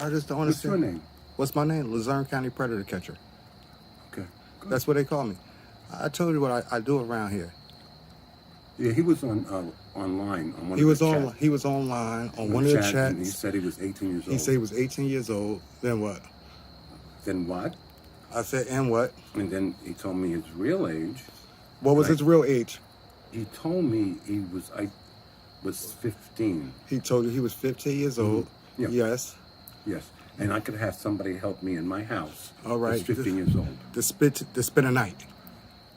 I just don't What's your understand. name? What's my name? Luzerne County Predator Catcher. Okay. Good. That's what they call me. I told you what I do around here. Yeah, he was on online on one He of was the on. chats. He was online on On one of the chat, and he chats. said he was 18 years old. He said he was 18 years old. Then what? Then what? I said, and what? And then he told me his real age. What was Right. his real age? He told me I was 15. He told you he was 15 years old. Yeah. Yes. Yes. And I could have somebody help me in my house. All right. That's 15 years old. To spend a night.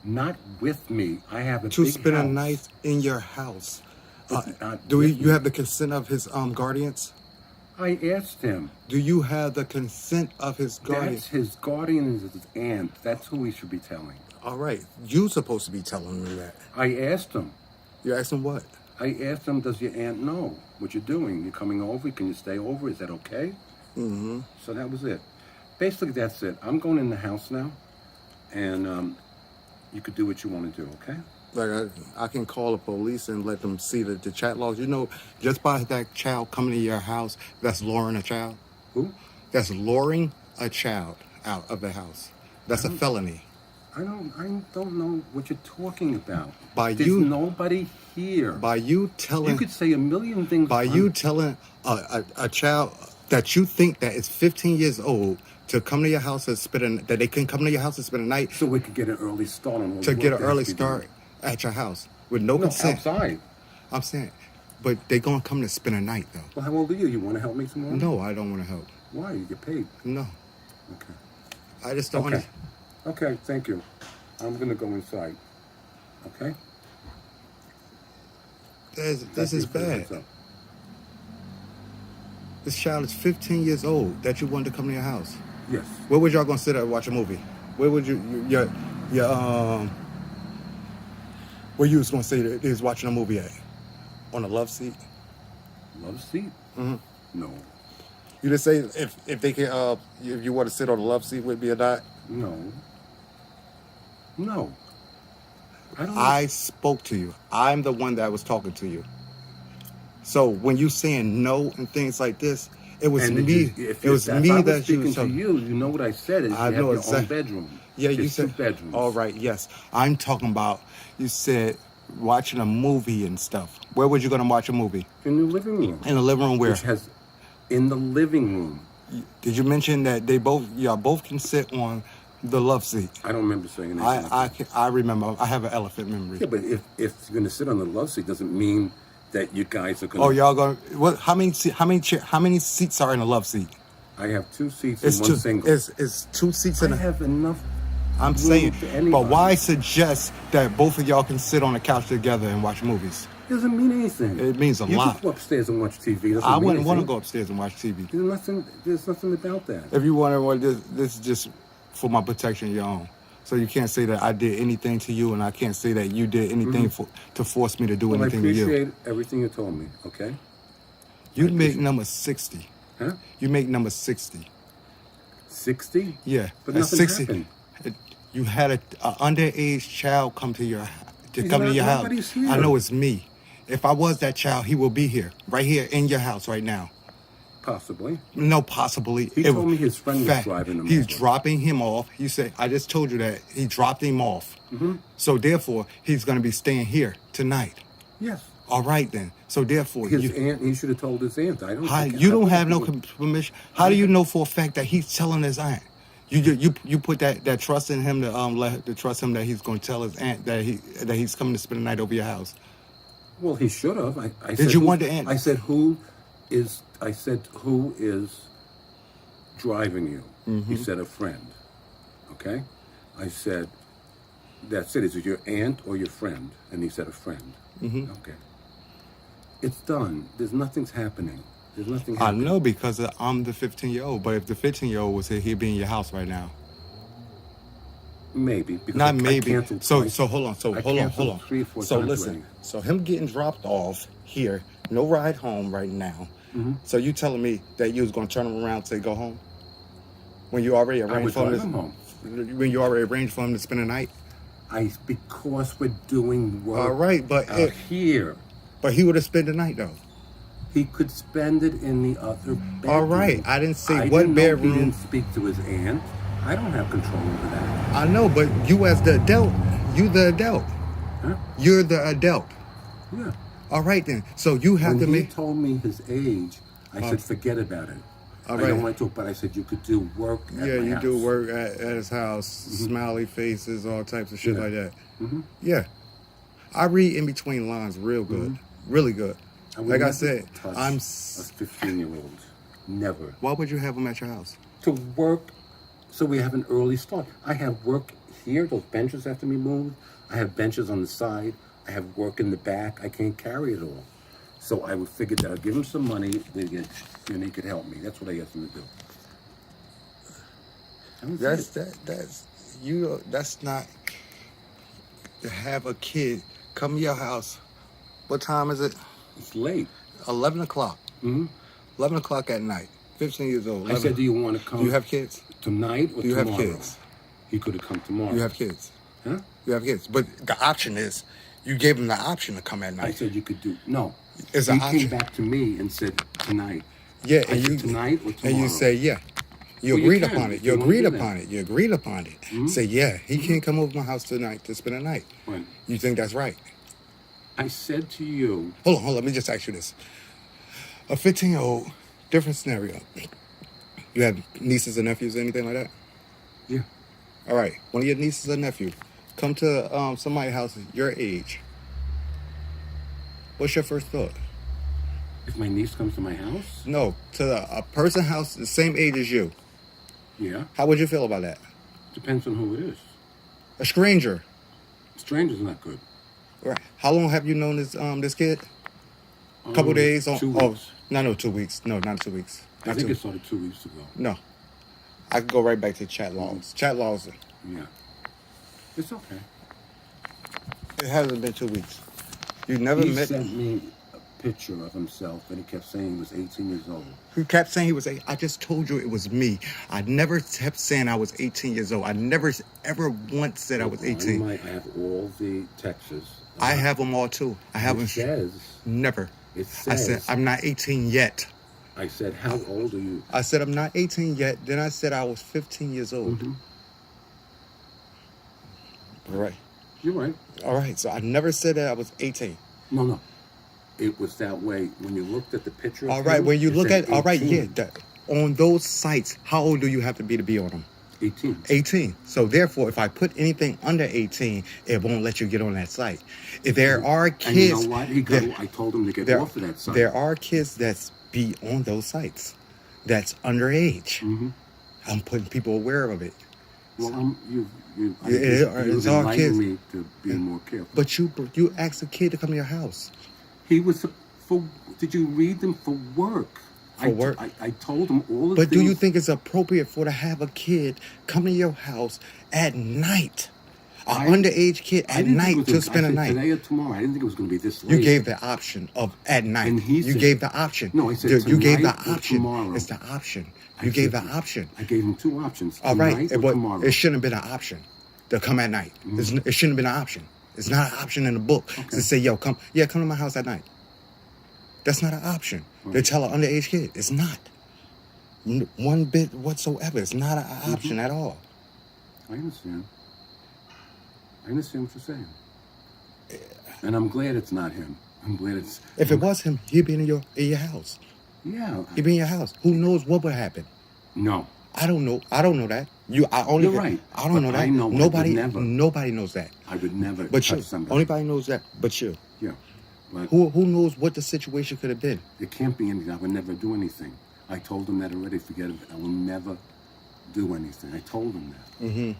Not with me. I have a To big spend house. a night in your house. Not Do with you me. have the consent of his guardians? I asked him. Do you have the consent of his That's guardians? his guardian is his aunt. That's who we should be telling. All right. You supposed to be telling me that. I asked him. You asked him what? I asked him, does your aunt know what you're doing? You're coming over? Can you stay over? Is that okay? Mm-hmm. So that was it. Basically, that's it. I'm going in the house now, and you could do what you want to do, okay? Like I can call the police and let them see the chat logs. You know, just by that child coming to your house, that's luring a child. Who? That's luring a child out of the house. That's a felony. I don't know what you're talking about. There's you- nobody here. By you telling, You could say a million things. by you telling a child that you think that is 15 years old to come to your house and that they can come to your house and spend a night So we could get an early start on all to the get work an that early has to be done. start at your house with no No, consent. outside. I'm saying, but they gonna come to spend a night though. Well, how old are you? You want to help me some more? No, I don't want to help. Why? You get paid. No, Okay. I just don't Okay. want to. Okay, thank you. I'm going to go inside. Okay? This Thank is you for the bad. heads up. This child is 15 years old that you wanted to come to your house. Yes. Where would y'all gonna sit and watch a movie? Where would your where you was gonna say that they was watching a movie at? On a love seat? Love seat? Mm-hmm. No. You just say if they can if you want to sit on the love seat would be a dot? No. No. I spoke to you. I'm the one that was talking to you. So when you saying no and things like this, it was And me. if It was I me was that you speaking was to talking. you. You know what I said is I you have know your own exactly. bedroom. Yeah, you There's said. 2 bedrooms. All right, yes. I'm talking about. You said watching a movie and stuff. Where was you gonna watch a movie? In the living room. In the living room. Where? Which has, in the living room. Did you mention that y'all both can sit on the love seat? I don't remember saying anything like that. I remember. I have an elephant memory. Yeah, but if you're going to sit on the love seat, doesn't mean that you guys are going Oh, to... y'all going? What? How many seats are in a love seat? I have 2 seats It's and 1 two. single. It's 2 seats in I a. have enough I'm room saying, for but anybody. why suggest that both of y'all can sit on the couch together and watch movies? Doesn't mean anything. It means a you lot. You can go upstairs and watch TV. Doesn't I mean wouldn't want to anything. go upstairs and watch TV. There's nothing about that. If you want to, this is just for my protection, your own. So you can't say that I did anything to you, and I can't say that you did anything to force me to do Well, I anything to you. appreciate everything you told me, okay? You make number 60. Huh? You make number 60. 60? Yeah. But at nothing 60, happened. You had a underage child come to your He's come to not- your house. nobody's here. I know it's me. If I was that child, he will be here, right here in your house right now. Possibly. No, possibly. He told me his friend was fact, driving him He's over. dropping him off. He said, I just told you that he dropped him off. Mm-hmm. So therefore, he's going to be staying here tonight. Yes. All right then. So therefore, His aunt, he should have told his aunt. I don't think- you I don't wouldn't have no do it. permission. How do you know for a fact that he's telling his aunt? You put that trust in him to trust him that he's going to tell his aunt that he's coming to spend the night over your house. Well, he should have. I Did said, you who- want the aunt? I said, who is driving you? Mm-hmm. He said, a friend. Okay? I said, that's it. Is it your aunt or your friend? And he said, a friend. Mm-hmm. Okay. It's done. There's nothing's happening. There's nothing I happening. know because I'm the 15-year-old. But if the 15-year-old was here, he'd be in your house right now. Maybe. Because Not I maybe. canceled So twice. hold on. I Hold canceled on. 3 or 4 So times listen. already. So him getting dropped off here, no ride home right now. Mm-hmm. So you telling me that you was gonna turn him around and say go home? When you already I would arranged for drive him him home. when you already arranged for him to spend the night? Because we're doing work All right, but out here. but he would have spent the night though. He could spend it in the other bedroom. All right, I didn't say I what didn't know bedroom. He didn't speak to his aunt. I don't have control over that. I know, but you as the adult, you the adult. Huh? You're the adult. Yeah. All right then. So you have When to he make. told me his age, I said, forget about it. All I right. don't want to talk, but I said, you could do work at Yeah, my you house. do work at his house, smiley faces, all types of shit Yeah. like that. Mm-hmm. Yeah, I read in between lines real good, really good. I would Like I never said, touch I'm. a 15-year-old. Never. Why would you have him at your house? To work, so we have an early start. I have work here. Those benches have to be moved. I have benches on the side. I have work in the back. I can't carry it all. So I would figure that I'd give him some money. He could help me. That's what I asked him to do. That's not to have a kid come to your house. What time is it? It's late. 11 o'clock. Mm-hmm. 11 o'clock at night. 15 years old. 11. I said, do you want to come? Do you have kids? Tonight or Do you tomorrow? have kids? He could have come tomorrow. You have kids. Huh? You have kids. But the option is, you gave him the option to come at I night. said you could do. No. It's He an came option. back to me and said tonight. Yeah, I and said, you tonight or tomorrow? and you say yeah. You Well, you agreed can upon it. if You you wanna agreed do that. upon it. You agreed upon it. Mhm. Say yeah, he can't come over my house tonight to spend a night. When You think that's right? I said to you, Hold on. Let me just ask you this: a 15-year-old, different scenario. You have nieces and nephews, anything like that? yeah, All right. One of your nieces or nephew come to somebody's house your age. What's your first thought? if my niece comes to my house, No, to a person house the same age as you. yeah, How would you feel about that? depends on who it is. A stranger. Stranger's not good. Right. How long have you known this kid? Couple days. 2 Oh, weeks. no, 2 weeks. No, not 2 weeks. I Not think two. it started 2 weeks ago. No. I could go right back to chat laws. Chat laws. Yeah, it's okay. It hasn't been 2 weeks. You never He met. sent me a picture of himself, and he kept saying he was 18 years old. He kept saying he was 8. I just told you it was me. I never kept saying I was 18 years old. I never ever once said I was 18. I have all the texts. I have them all too. I have them. It says. Never. It I says. said I'm not 18 yet. I said, how old are you? I said I'm not 18 yet. Then I said I was 15 years old. Mhm. All right. You're right. All right. So I never said that I was 18. No. It was that way when you looked at the picture. All of right. him, When you it look said at, all right, 18. yeah. On those sites, how old do you have to be on them? 18. 18. So therefore, if I put anything under 18, it won't let you get on that site. If there are And kids, you know what? there- I told him to get there, off of that site. there are kids that's be on those sites that's underage. Mhm. I'm putting people aware of it. Well, you've it's all enlightened kids. me to be more careful. But you asked a kid to come to your house. He was for. Did you read them for work? For work? I told him all the But things. do you think it's appropriate for to have a kid come to your house at night? An underage kid I at didn't think it night was to gonna- spend I a said night. today or tomorrow. I didn't think it was going to be this late. You gave the option of at night. And he You said- gave the option. No, I said You gave the tonight or option. tomorrow. It's the option. I You gave said- the option. I gave him 2 options. All right. Tonight It, or tomorrow. it shouldn't have been an option to come at night. It shouldn't have been an option. It's not an option in the book to say, yo, come to my house at night. That's not an option. To tell an underage kid. It's not. One bit whatsoever. It's not an option at all. I understand. I understand what you're saying. And I'm glad it's not him. I'm glad it's. If it was him, he'd be in your house. Yeah. He'd be in your house. Who knows what would happen? No. I don't know. I don't know that. You're right. I don't But know that. I know I would nobody. never. Nobody knows that. I would never But touch you. somebody. Anybody knows that. But you. Yeah. But Who knows what the situation could have been? it can't be anything. I would never do anything. I told him that already. Forget it. I will never do anything. I told him that. Mm-hmm.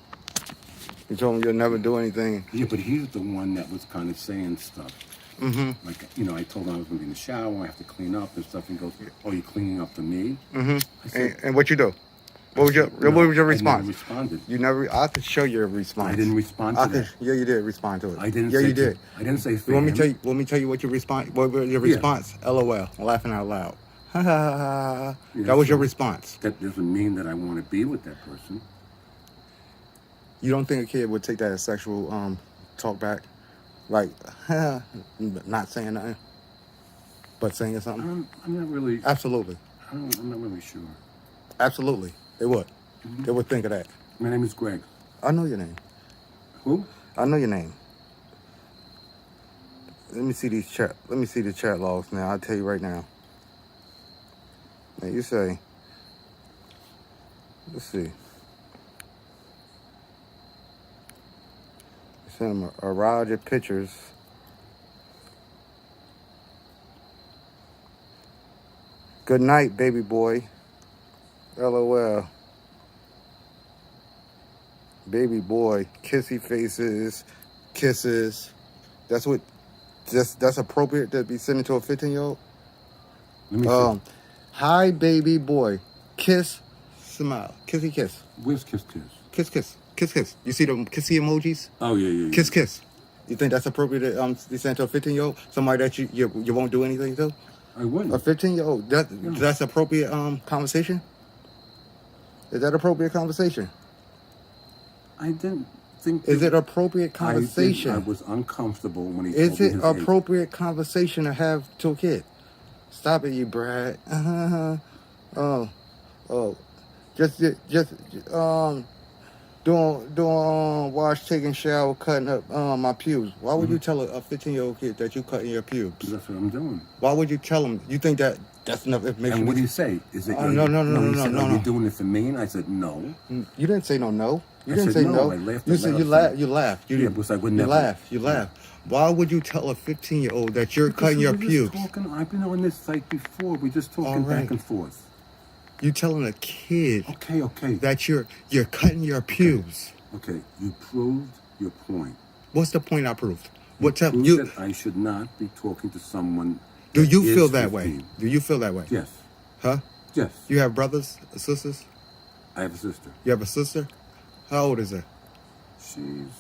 You told him you'll never do anything. Yeah, but he's the one that was kind of saying stuff. Mm-hmm. Like, I told him I was going to be in the shower. I have to clean up and stuff. And he goes, "Oh, you're cleaning up for me?" Mm-hmm. I said, And what you do? What was your "No, What was your I response? never responded. You never. I could show you a response. I didn't respond to that. Yeah, you did respond to it. I didn't. Yeah, say you did. I didn't say. You want me to tell you? Want me to tell you what your response? What was your response? LOL. Laughing out loud. Ha ha ha ha. Yeah, That was your so- response. That doesn't mean that I want to be with that person. You don't think a kid would take that as sexual talk back? Like, not saying nothing? But saying something? I'm not really. Absolutely. I'm not really sure. Absolutely. They would. They would think of that. My name is Greg. I know your name. Who? I know your name. Let me see these chat. Let me see the chat logs now. I'll tell you right now. Now you say. Let's see. Send them a Roger pictures. Good night, baby boy. LOL. Baby boy. Kissy faces. Kisses. That's appropriate to be sending to a 15-year-old? Let me see. Hi, baby boy. Kiss. Smile. Kissy kiss. Where's Kiss Kiss? Kiss kiss. Kiss kiss. You see the kissy emojis? Oh yeah. Kiss kiss. You think that's appropriate to be sent to a 15-year-old? Somebody that you won't do anything to? I wouldn't. A 15-year-old. That's appropriate conversation? Is that appropriate conversation? I didn't think. Is it appropriate conversation? I was uncomfortable when he Is told me it his appropriate conversation to have to a kid? Stop it, you Brad. Oh, just doing wash, taking shower, cutting up my pubes. Why would you tell a 15-year-old kid that you cutting your pubes? That's what I'm doing. Why would you tell him? You think that's enough information? And what do you say? Is it? No. He said, "Are you doing it for me?" And I said, "No." You didn't say no. You I didn't said say no. no. I laughed You out said loud. you laughed. Yeah, because I would You never. laughed. You laughed. Why would you tell a 15-year-old that you're cutting your pubes? I've been on this site before. We're just talking All right. back and forth. You telling a kid Okay. that you're cutting your pubes. Okay, you proved your point. What's the point I proved? You What tell proved you? that I should not be talking to someone. Do you that feel is that way? 15. Do you feel that way? Yes. Huh? Yes. You have brothers, sisters? I have a sister. You have a sister? How old is her?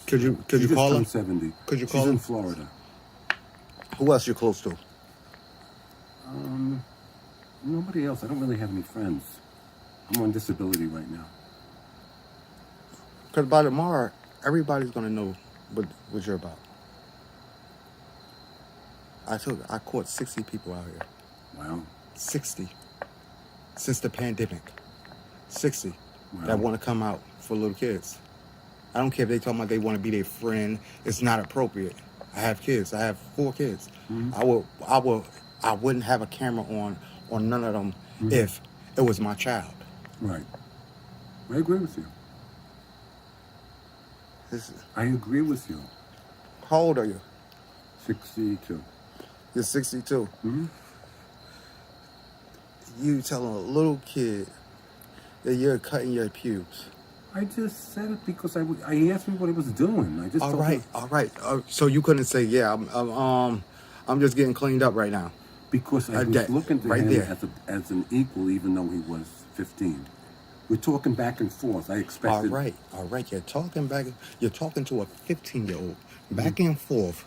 Could you She call just her? turned 70. Could you She's call her? in Florida. Who else you close to? Nobody else. I don't really have any friends. I'm on disability right now. Because by tomorrow, everybody's gonna know what you're about. I caught 60 people out here. Wow. 60 since the pandemic. 60 Wow. that want to come out for little kids. I don't care if they talking about they want to be their friend. It's not appropriate. I have kids. I have 4 kids. Mm-hmm. I wouldn't have a camera on none of them if it was my child. Right. I agree with you. This, I agree with you. how old are you? 62. You're 62. Mm-hmm. You telling a little kid that you're cutting your pubes. I just said it because he asked me what I was doing. I just All told right, him- all right. So you couldn't say, yeah, I'm just getting cleaned up right now. Because I was that- looking to right him there. as an equal, even though he was 15. We're talking back and forth. I expected. All right. You're talking to a 15-year-old back and forth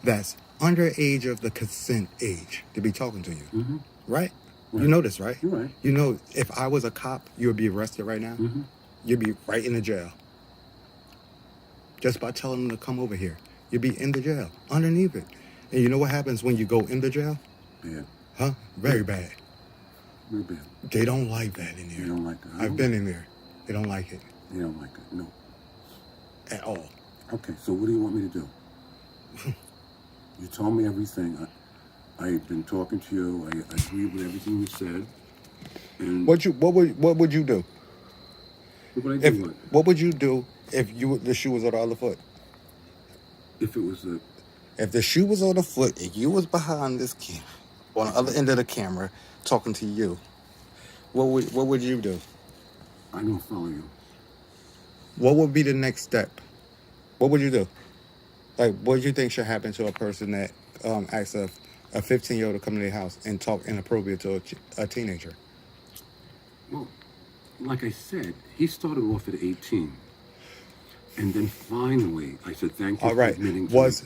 that's under age of the consent age to be talking to you. Right? You know this, right? You're right. You know, if I was a cop, you would be arrested right now. You'd be right in the jail. Just by telling them to come over here. You'd be in the jail, underneath it. And you know what happens when you go in the jail? Bad. Huh? Very bad. Real bad. They don't like that in there. They don't like it. I've been in there. They don't like it They don't like it. No. at all. Okay, so what do you want me to do? You told me everything. I've been talking to you. I agree with everything you said. And What would you do? what would I do? What would you do if the shoe was on the other foot? If it was a If the shoe was on the foot and you was behind this camera, on the other end of the camera, talking to you, what would you do? I don't follow you. What would be the next step? What would you do? Like, what do you think should happen to a person that asks a 15-year-old to come to their house and talk inappropriate to a teenager? Well, like I said, he started off at 18. And then finally, I said, thank you All right. for admitting to Was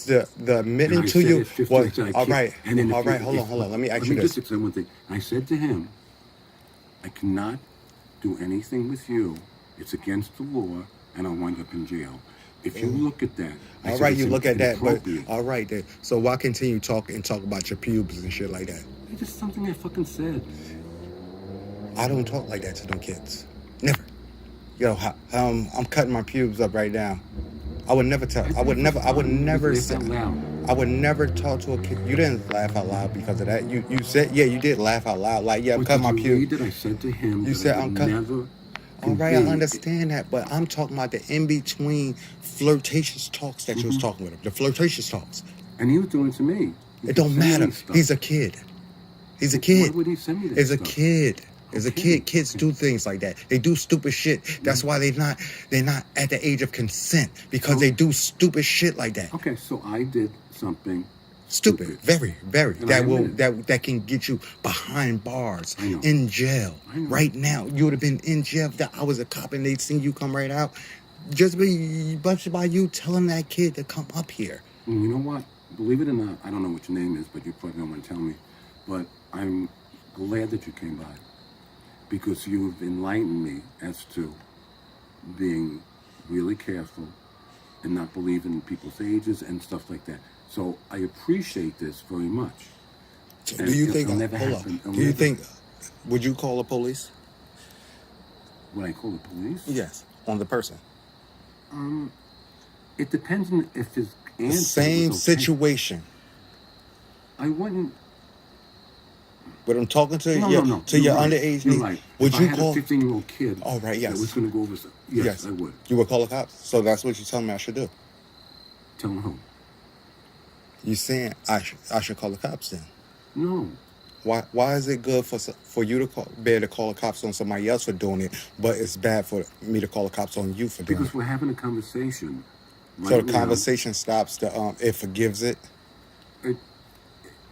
me. the admitting And I to said you at 15, was I said, I all can't- right? and then if All you- right. Hold on. Let me ask you just this. explain one thing. I said to him, I cannot do anything with you. It's against the law, and I'll wind up in jail. If you look at that, I All said right, it's you look at that, but inappropriate. all right then. So why continue talking and talk about your pubes and shit like that? It's just something I fucking said. I don't talk like that to them kids. Never. Yo, I'm cutting my pubes up right now. I would never tell. I would never say. Out loud. I would never talk to a kid. You didn't laugh out loud because of that. You said, yeah, you did laugh out loud. Like, yeah, I'm But cutting my did you read pubes. that I said to him You that said I I'm would cut- never All right, I convey- understand that, but I'm talking about the in-between flirtatious talks that you was talking with him. The flirtatious talks. And he was doing it to me. He It don't was sending matter. me stuff. He's a kid. He's a Why kid. would he send me that He's a stuff? kid. As a Okay. kid, kids do things like that. They do stupid shit. That's why they're not at the age of consent because they do stupid shit like that. Okay, so I did something Stupid, very, very. And I That will admit that can get you behind bars, I know. in jail. I know. Right now, you would have been in jail if I was a cop and they'd seen you come right out. Just by you telling that kid to come up here. And you know what? Believe it or not, I don't know what your name is, but you probably don't want to tell me. But I'm glad that you came by because you've enlightened me as to being really careful and not believing in people's ages and stuff like that. So I appreciate this very much. So And do you it'll think? never Hold happen. on. It'll Do you never- think? Would you call the police? When I call the police? Yes, on the person. It depends on if his The answer same was okay. situation. I wouldn't. But I'm talking to No, your no, no. to your You're right. underage You're niece. right. Would if you I had call? a 15-year-old kid Oh, right, yes. that was going to go over some... Yes, I would. You would call the cops. So that's what you tell me I should do. Tell him who? You saying I should call the cops then? No. Why is it good for you to be able to call the cops on somebody else for doing it, but it's bad for me to call the cops on you for doing Because it? we're having a conversation. So right the now. conversation stops. It forgives it.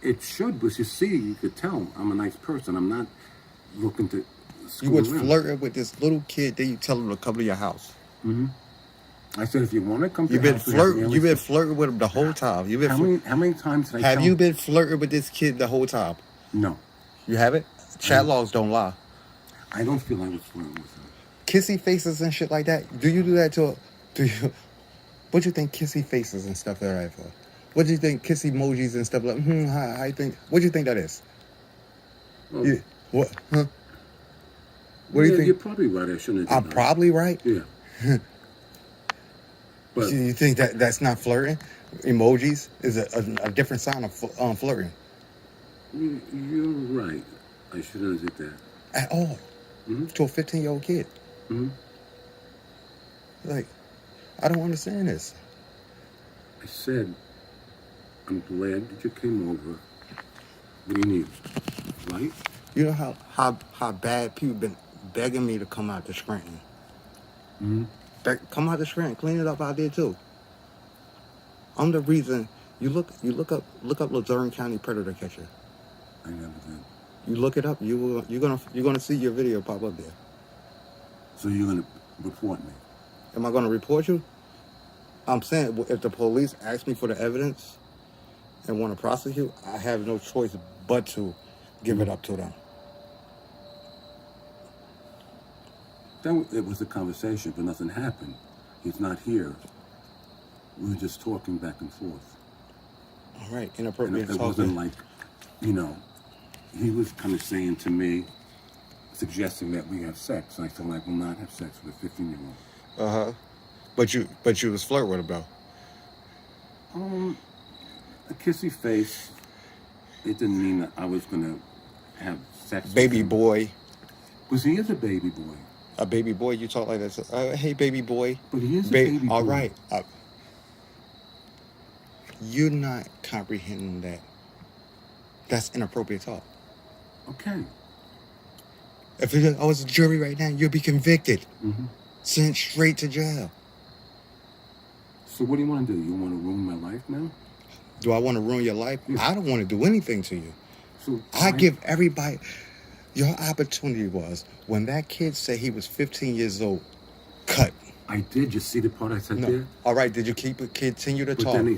It should, but you see, you could tell I'm a nice person. I'm not looking to You screw was around. flirting with this little kid. Then you tell him to come to your house. I said, if you want to come to You've the been house, we have flirting. to You've been analyze flirting with him the whole time. You've been. it. How many times did I Have tell you him? been flirting with this kid the whole time? No. You haven't. Chat logs don't lie. I don't feel I was flirting with him. Kissy faces and shit like that. Do you do that to? Do you? What do you think kissy faces and stuff are right for? What do you think kiss emojis and stuff like? How you think? What do you think that is? Well, Yeah. What? Huh? What do you yeah, think? You're probably right. I shouldn't have I'm done that. probably right. Yeah. But You think that's not flirting? Emojis is a different sign of flirting you're right. I shouldn't have did that. at all to a 15-year-old kid. Mhm. Like, I don't understand this. I said, I'm glad that you came over. What do you need? Right? You know how bad people been begging me to come out to Scranton. Come out to Scranton, clean it up out there too. I'm the reason. You look up Luzerne County Predator Catcher. I never did. You look it up. You're gonna see your video pop up there. So you're gonna report me? Am I gonna report you? I'm saying if the police ask me for the evidence and want to prosecute, I have no choice but to give it up to them. It was a conversation, but nothing happened. He's not here. We were just talking back and forth. All right, And inappropriate it wasn't talking. like, he was kind of saying to me, suggesting that we have sex. I said, I will not have sex with a 15-year-old. But you was flirting with him though. A kissy face, it didn't mean that I was going to have sex with Baby him. boy, Because he is a baby boy. a baby boy. You talk like that. Hey, baby boy. But he is a baby boy. All right. You're not comprehending that. That's inappropriate talk. Okay. If I was a jury right now, you'll be convicted, sent straight to jail. So what do you want to do? You want to ruin my life now? Do I want to ruin your life? I don't want to do anything to you. So I give everybody. Your opportunity was when that kid said he was 15 years old. Cut. I did. You see the part I said No. there? All right. Did you continue to But talk? then we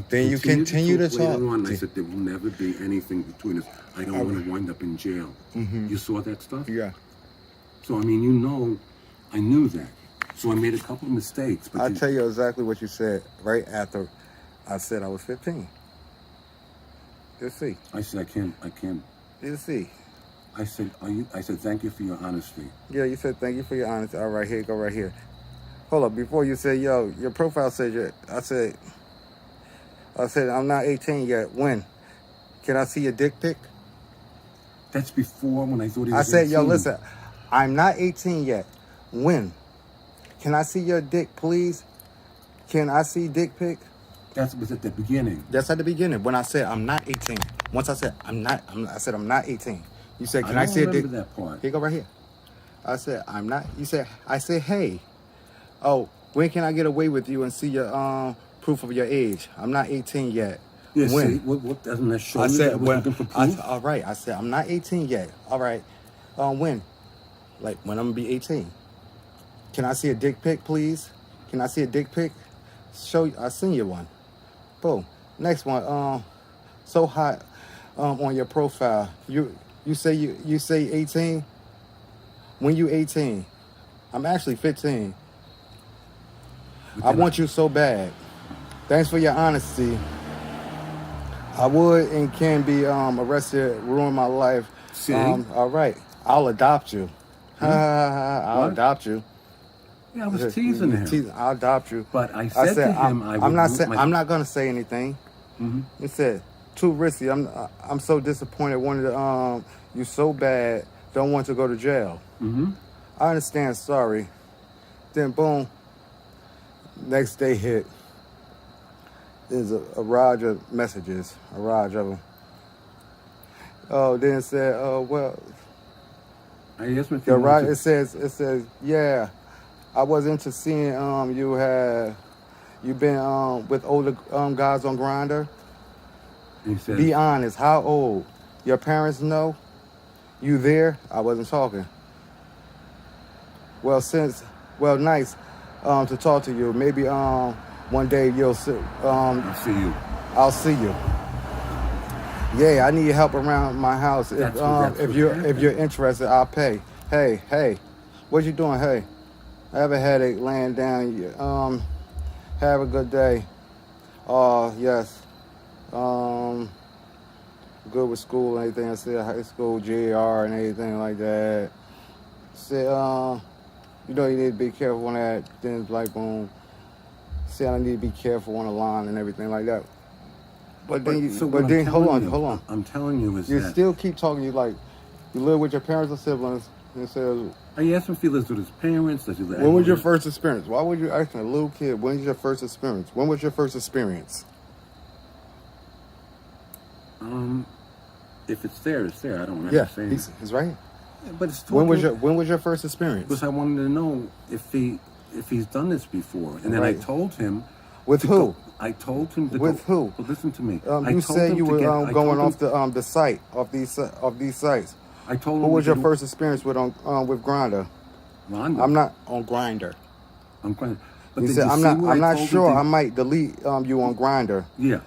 Then you continued continue to later talk. on, and I said there will never be anything between us. I don't want to wind up in jail. You saw that stuff? Yeah. So I mean, I knew that. So I made a couple of mistakes. But I'll tell you exactly what you said right after I said I was 15. Just see. I said, I can't. Just see. I said, I said, thank you for your honesty. Yeah, you said thank you for your honesty. All right, here, go right here. Hold up, before you say, yo, your profile said I said, I'm not 18 yet. When? Can I see your dick pic? That's before when I thought he was I said, 18. yo, listen, I'm not 18 yet. When? Can I see your dick, please? Can I see dick pic? That was at the beginning. That's at the beginning when I said I'm not 18. Once I said I said I'm not 18. You said, can I see a dick? I remember that part. Here, go right here. I said, I'm not. You said, I said, hey. Oh, when can I get away with you and see your proof of your age? I'm not 18 yet. Yeah, When? see, what doesn't that show I you said, that I was when, looking for proof? all right. I said, I'm not 18 yet. All right. When? Like, when I'm going to be 18. Can I see a dick pic, please? Can I see a dick pic? I'll send you one. Boom. Next one. So hot on your profile. You say 18? When you 18? I'm actually 15. I want you so bad. Thanks for your honesty. I would and can be arrested, ruin my life. See? All right. I'll adopt you. I'll What? adopt you. Yeah, I was teasing him. I'll adopt you. But I said to him, I'm not gonna say anything. Mm-hmm. He said, too risky. I'm so disappointed. Wanted you so bad. Don't want to go to jail. Mm-hmm. I understand. Sorry. Then boom. Next day hit. There's a barrage of messages. A barrage of them. Oh, then it said, well. I asked him if he The wanted it says, yeah. I was into seeing you've been with older guys on Grindr. He said, Be honest, how old? Your parents know? You there? I wasn't talking. Well, nice to talk to you. Maybe one day you'll see. I'll see you. I'll see you. Yeah, I need help around my house. If you're interested, I'll pay. Hey, what you doing? Hey, I have a headache laying down. Have a good day. Yes. Good with school and everything. I said high school, JR and everything like that. Said, you need to be careful on that. Then it's like, boom. Said I need to be careful on the line and everything like that. But then, hold on. I'm telling you is you that still keep talking. You like you live with your parents or siblings. And it says, I asked him if he lives with his parents. Does he live? when was your first experience? Why would you ask a little kid? When was your first experience? When was your first experience? If it's there, it's there. I don't remember Yeah, saying. he's right. Yeah, but it's When was your first experience? Because I wanted to know if he's done this before, and then Right. I told him. With who? I told him to With go, who? But listen to me. You said you were going off the site of these sites. I told him. Who was your first experience with Grindr? Rhonda. I'm not on Grindr. I'm going. But He did said you I'm see not. what I'm not told him sure. to- I might delete you on Grindr. Yeah.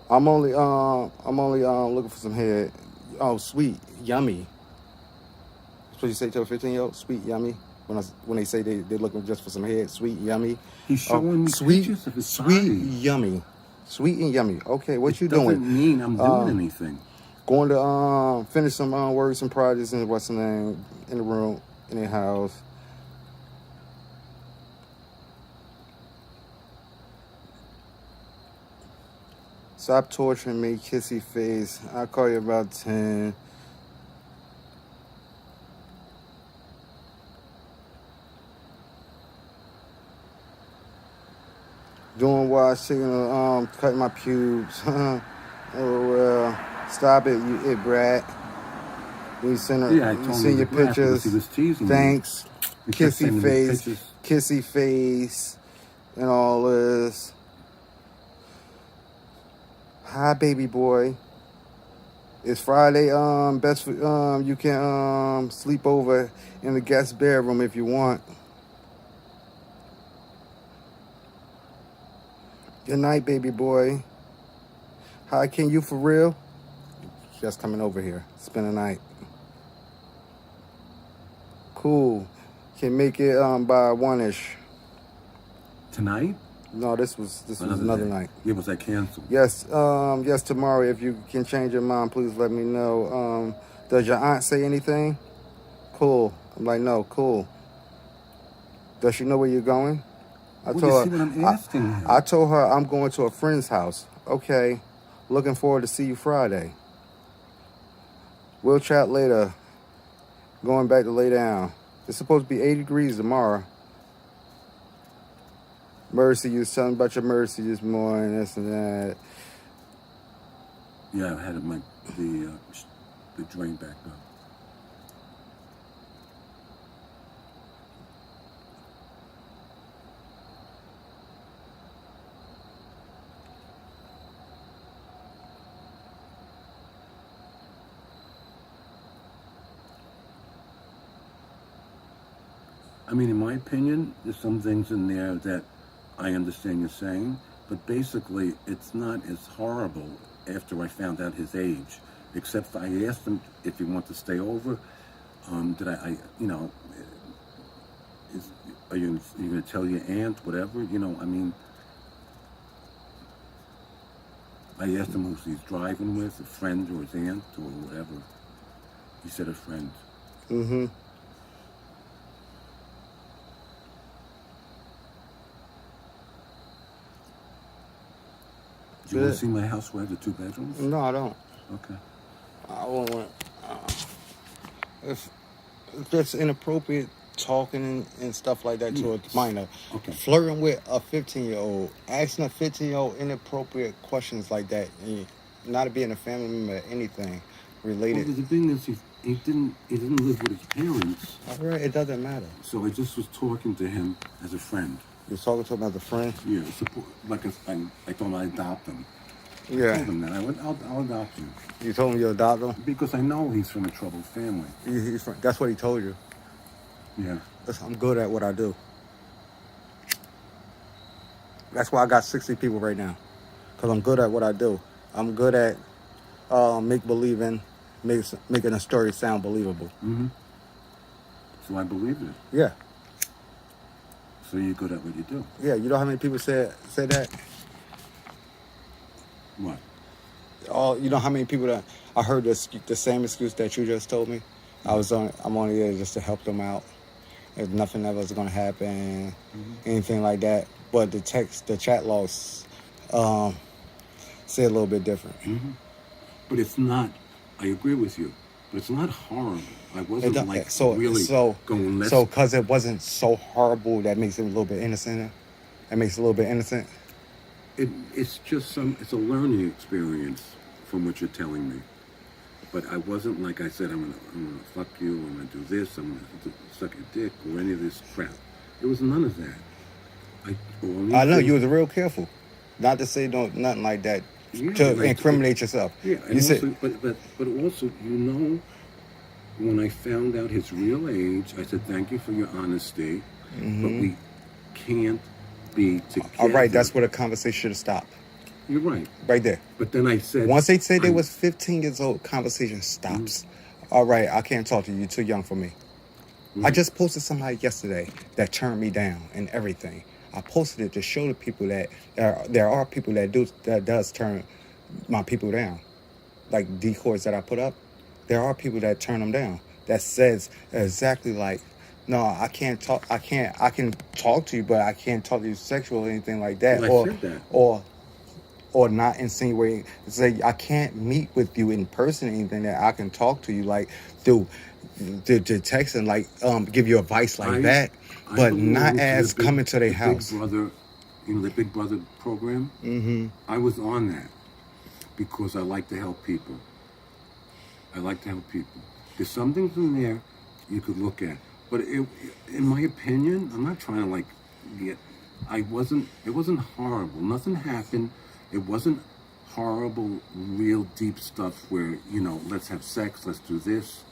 I'm only looking for some head. Oh, sweet, yummy. That's what you say to a 15-year-old? Sweet, yummy. When they say they're looking just for some head, sweet, yummy. He's showing me pictures of his sweet, body. yummy, sweet and yummy. Okay, what you Doesn't doing? mean I'm doing anything. Going to finish some works and projects and what's the name in the room in the house. Stop torturing me, kissy face. I'll call you about 10. Doing washing, cutting my pubes. Oh well, stop it, you brat. You send her, Yeah, I you told him send he your was laughing pictures. because he was teasing me. Thanks, He kept sending me pictures. kissy face, and all this. Hi, baby boy. It's Friday. Best for, you can sleep over in the guest bedroom if you want. Good night, baby boy. Hi, can you for real? Just coming over here. Spend the night. Cool. Can make it by 1-ish. Tonight? No, this was another day. night. Yeah, was that canceled? Yes, yes, tomorrow. If you can change your mind, please let me know. Does your aunt say anything? Cool. I'm like, no, cool. Does she know where you're going? I Well, told you her. see what I'm asking him? I told her I'm going to a friend's house. Okay. Looking forward to see you Friday. We'll chat later. Going back to lay down. It's supposed to be 80 degrees tomorrow. Mercy, you was telling me about your mercy this morning, this and that. Yeah, I had the drain back up. I mean, in my opinion, there's some things in there that I understand you're saying, but basically, it's not as horrible after I found out his age. Except for I asked him if he wanted to stay over. Did I you know, are you going to tell your aunt, whatever? You know, I mean, I asked him who he's driving with, a friend or his aunt or whatever. He said a friend. Mm-hmm. Do you want to see my house where I have the 2 bedrooms? No, I don't. Okay. I won't want. If it's inappropriate talking and stuff like that to a minor, Okay. flirting with a 15-year-old, asking a 15-year-old inappropriate questions like that, and not being a family member or anything related. Well, the thing is, he didn't live with his parents, All right, it doesn't matter. so I just was talking to him as a friend. You're talking to him as a friend. Yeah, support, like I told him I'd adopt him. I Yeah. told him that I went, I'll adopt you You told him you adopt him. because I know he's from a troubled family. That's what he told you. Yeah. I'm good at what I do. That's why I got 60 people right now, because I'm good at what I do. I'm good at making a story sound believable. Mm-hmm. So I believed it. Yeah, So you're good at what you do. yeah. You know how many people say that? What? You know how many people that I heard the same excuse that you just told me. I'm only there just to help them out. If nothing ever was gonna happen, anything like that. But the chat logs, say a little bit different. Mm-hmm. But it's not. I agree with you. But it's not horrible. I wasn't like really going. So because it wasn't so horrible, that makes it a little bit innocent. That makes it a little bit innocent. It's just it's a learning experience from what you're telling me. But I wasn't like I said, I'm gonna fuck you, I'm gonna do this, I'm gonna suck your dick, or any of this crap. There was none of that. I know you was real careful, not to say nothing like that to incriminate yourself. Yeah, and also, but also, you know, when I found out his real age, I said thank you for your honesty, but we can't be together. All right, that's where the conversation should have stopped. You're right. Right there. But then I said... Once they say they was 15 years old, conversation stops. All right, I can't talk to you. You're too young for me. I just posted somebody yesterday that turned me down and everything. I posted it to show the people that there are people that does turn my people down. Like decoys that I put up, there are people that turn them down. That says exactly like, no, I can't talk. I can talk to you, but I can't talk to you sexual or anything like that. Well, I said that. Or not insinuating, say I can't meet with you in person or anything, that I can talk to you like through the text and like give you advice like that, but not as coming to their house. Big Brother, the Big Brother program. Mm-hmm. I was on that because I like to help people. There's some things in there you could look at, but in my opinion, I'm not trying to like get. It wasn't horrible. Nothing happened. It wasn't horrible, real deep stuff where, let's have sex, let's do this.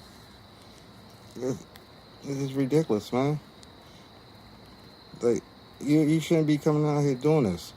This is ridiculous, man. Like, you shouldn't be coming out here doing this.